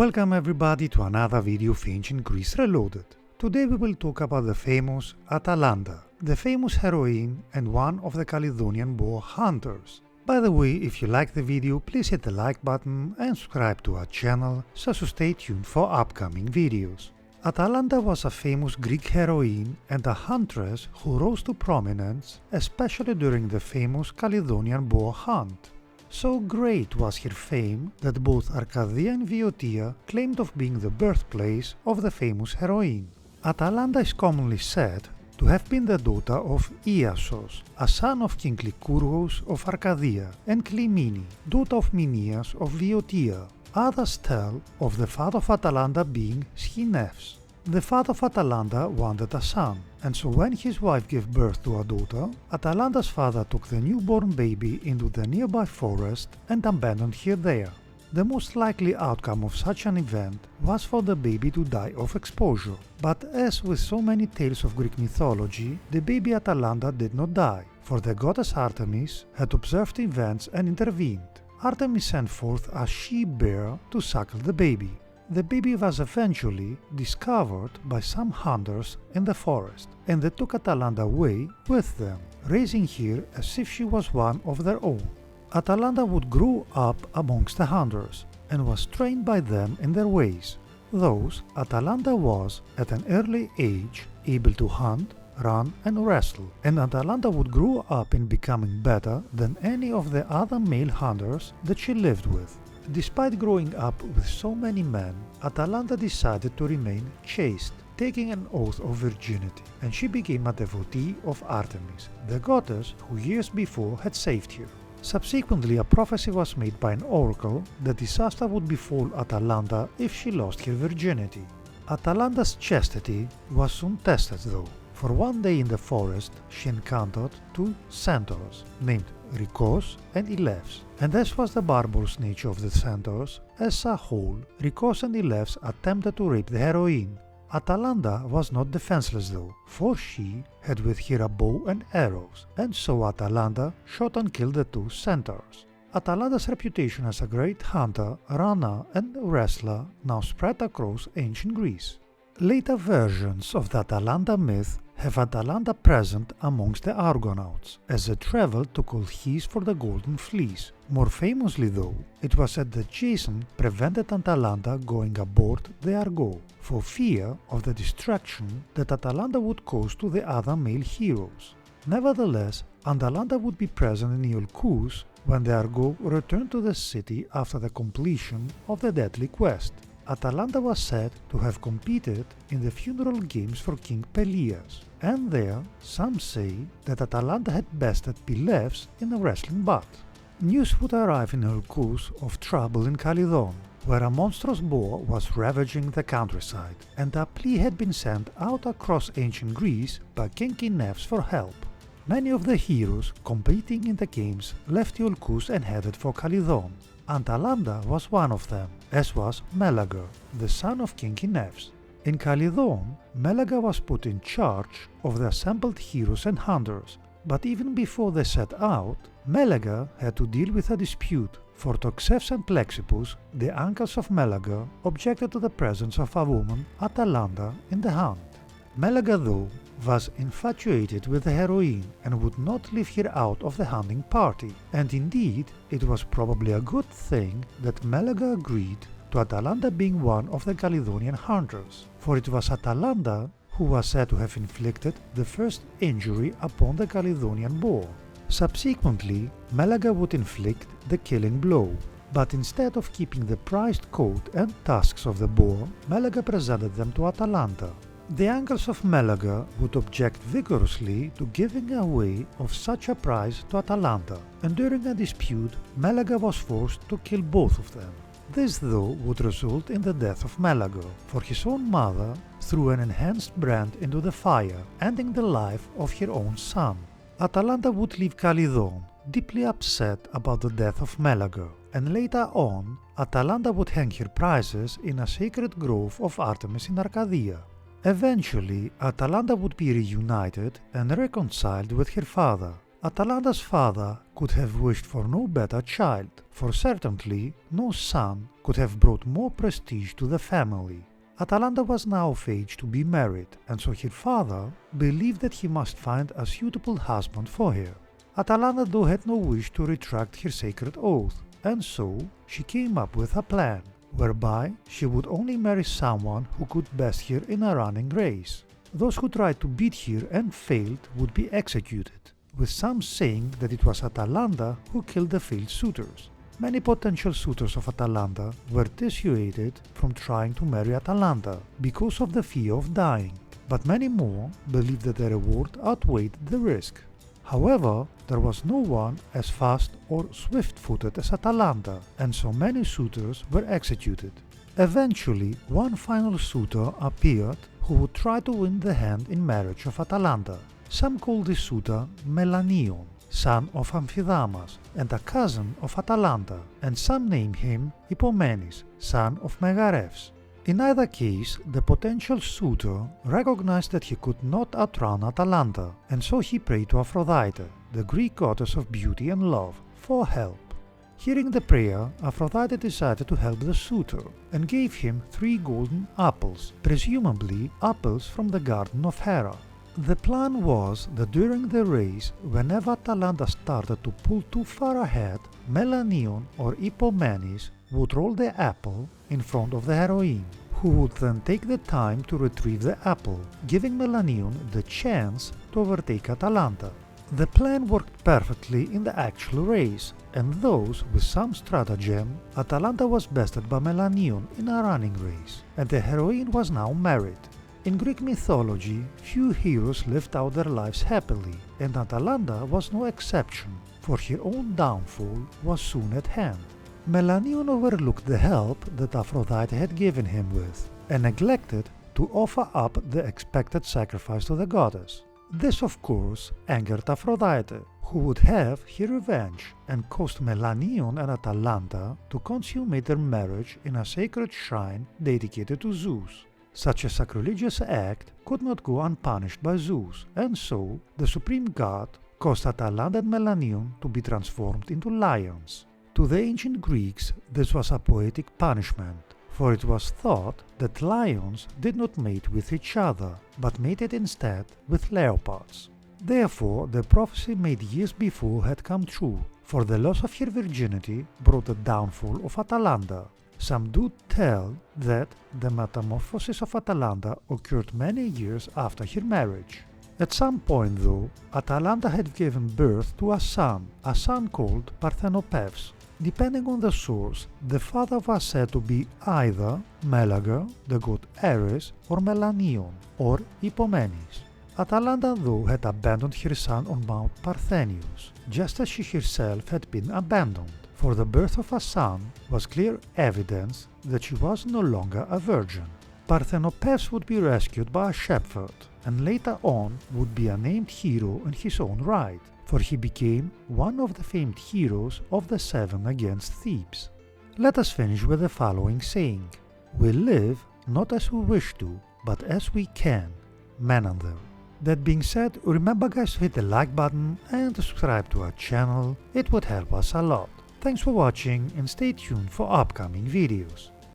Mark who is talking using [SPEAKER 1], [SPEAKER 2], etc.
[SPEAKER 1] Welcome everybody to another video of Ancient Greece Reloaded. Today we will talk about the famous Atalanta, the famous heroine and one of the Calydonian Boar Hunters. By the way, if you like the video, please hit the like button and subscribe to our channel so as to stay tuned for upcoming videos. Atalanta was a famous Greek heroine and a huntress who rose to prominence, especially during the famous Calydonian Boar Hunt. So great was her fame that both Arcadia and Boeotia claimed of being the birthplace of the famous heroine. Atalanta is commonly said to have been the daughter of Iasos, a son of King Lycurgos of Arcadia, and Clymene, daughter of Mineas of Boeotia. Others tell of the father of Atalanta being Schines. The father of Atalanta wanted a son, and so when his wife gave birth to a daughter, Atalanta's father took the newborn baby into the nearby forest and abandoned her there. The most likely outcome of such an event was for the baby to die of exposure, but as with so many tales of Greek mythology, the baby Atalanta did not die, for the goddess Artemis had observed events and intervened. Artemis sent forth a she-bear to suckle the baby. The baby was eventually discovered by some hunters in the forest, and they took Atalanta away with them, raising her as if she was one of their own. Atalanta would grow up amongst the hunters, and was trained by them in their ways. Thus, Atalanta was, at an early age, able to hunt, run and wrestle, and Atalanta would grow up in becoming better than any of the other male hunters that she lived with. Despite growing up with so many men, Atalanta decided to remain chaste, taking an oath of virginity, and she became a devotee of Artemis, the goddess who years before had saved her. Subsequently, a prophecy was made by an oracle that disaster would befall Atalanta if she lost her virginity. Atalanta's chastity was soon tested though, for one day in the forest she encountered two centaurs named Rhicos and Ileus, and as was the barbarous nature of the centaurs, as a whole, Rhicos and Ileus attempted to rape the heroine. Atalanta was not defenseless though, for she had with her a bow and arrows, and so Atalanta shot and killed the two centaurs. Atalanta's reputation as a great hunter, runner and wrestler now spread across ancient Greece. Later versions of the Atalanta myth have Atalanta present amongst the Argonauts, as they traveled to Colchis for the Golden Fleece. More famously though, it was said that Jason prevented Atalanta going aboard the Argo, for fear of the destruction that Atalanta would cause to the other male heroes. Nevertheless, Atalanta would be present in Iolcus when the Argo returned to the city after the completion of the deadly quest. Atalanta was said to have competed in the funeral games for King Peleus, and there some say that Atalanta had bested Peleus in a wrestling bout. News would arrive in Hercules of trouble in Calydon, where a monstrous boar was ravaging the countryside, and a plea had been sent out across ancient Greece by King Oeneus for help. Many of the heroes competing in the games left Iolcus and headed for Calydon. Atalanta was one of them, as was Meleager, the son of King Oeneus. In Calydon, Meleager was put in charge of the assembled heroes and hunters, but even before they set out, Meleager had to deal with a dispute, for Toxephs and Plexippus, the uncles of Meleager, objected to the presence of a woman, Atalanta, in the hunt. Meleager, though, was infatuated with the heroine and would not leave her out of the hunting party, and indeed it was probably a good thing that Meleager agreed to Atalanta being one of the Calydonian hunters, for it was Atalanta who was said to have inflicted the first injury upon the Calydonian boar. Subsequently, Meleager would inflict the killing blow, but instead of keeping the prized coat and tusks of the boar, Meleager presented them to Atalanta. The uncles of Meleager would object vigorously to giving away of such a prize to Atalanta, and during a dispute Meleager was forced to kill both of them. This though would result in the death of Meleager, for his own mother threw an enhanced brand into the fire, ending the life of her own son. Atalanta would leave Calydon, deeply upset about the death of Meleager, and later on Atalanta would hang her prizes in a sacred grove of Artemis in Arcadia. Eventually, Atalanta would be reunited and reconciled with her father, Atalanta's father could have wished for no better child, for certainly no son could have brought more prestige to the family. Atalanta was now of age to be married, and so her father believed that he must find a suitable husband for her. Atalanta though had no wish to retract her sacred oath, and so she came up with a plan, whereby she would only marry someone who could best her in a running race. Those who tried to beat her and failed would be executed, with some saying that it was Atalanta who killed the failed suitors. Many potential suitors of Atalanta were dissuaded from trying to marry Atalanta because of the fear of dying, but many more believed that the reward outweighed the risk. However, there was no one as fast or swift-footed as Atalanta, and so many suitors were executed. Eventually, one final suitor appeared who would try to win the hand in marriage of Atalanta. Some called this suitor Melaneon, son of Amphidamas and a cousin of Atalanta, and some named him Hippomenes, son of Megareus. In either case, the potential suitor recognized that he could not outrun Atalanta, and so he prayed to Aphrodite, the Greek goddess of beauty and love, for help. Hearing the prayer, Aphrodite decided to help the suitor and gave him 3 golden apples, presumably apples from the garden of Hera. The plan was that during the race, whenever Atalanta started to pull too far ahead, Melaneon or Hippomenes would roll the apple in front of the heroine, who would then take the time to retrieve the apple, giving Melaneon the chance to overtake Atalanta. The plan worked perfectly in the actual race, and thus, with some stratagem, Atalanta was bested by Melaneon in a running race, and the heroine was now married. In Greek mythology, few heroes lived out their lives happily, and Atalanta was no exception, for her own downfall was soon at hand. Melaneon overlooked the help that Aphrodite had given him with, and neglected to offer up the expected sacrifice to the goddess. This, of course, angered Aphrodite, who would have her revenge and caused Melaneon and Atalanta to consummate their marriage in a sacred shrine dedicated to Zeus. Such a sacrilegious act could not go unpunished by Zeus, and so the supreme god caused Atalanta and Melaneon to be transformed into lions. To the ancient Greeks, this was a poetic punishment, for it was thought that lions did not mate with each other, but mated instead with leopards. Therefore, the prophecy made years before had come true, for the loss of her virginity brought the downfall of Atalanta. Some do tell that the metamorphosis of Atalanta occurred many years after her marriage. At some point though, Atalanta had given birth to a son called Parthenopaeus. Depending on the source, the father was said to be either Meleager, the god Ares, or Melaneon, or Hippomenes. Atalanta though had abandoned her son on Mount Parthenopaeus, just as she herself had been abandoned. For the birth of a son was clear evidence that she was no longer a virgin. Parthenopaeus would be rescued by a shepherd, and later on would be a named hero in his own right, for he became one of the famed heroes of the 7 against Thebes. Let us finish with the following saying: "We live not as we wish to, but as we can." Menander. That being said, remember guys to hit the like button and to subscribe to our channel, it would help us a lot. Thanks for watching and stay tuned for upcoming videos.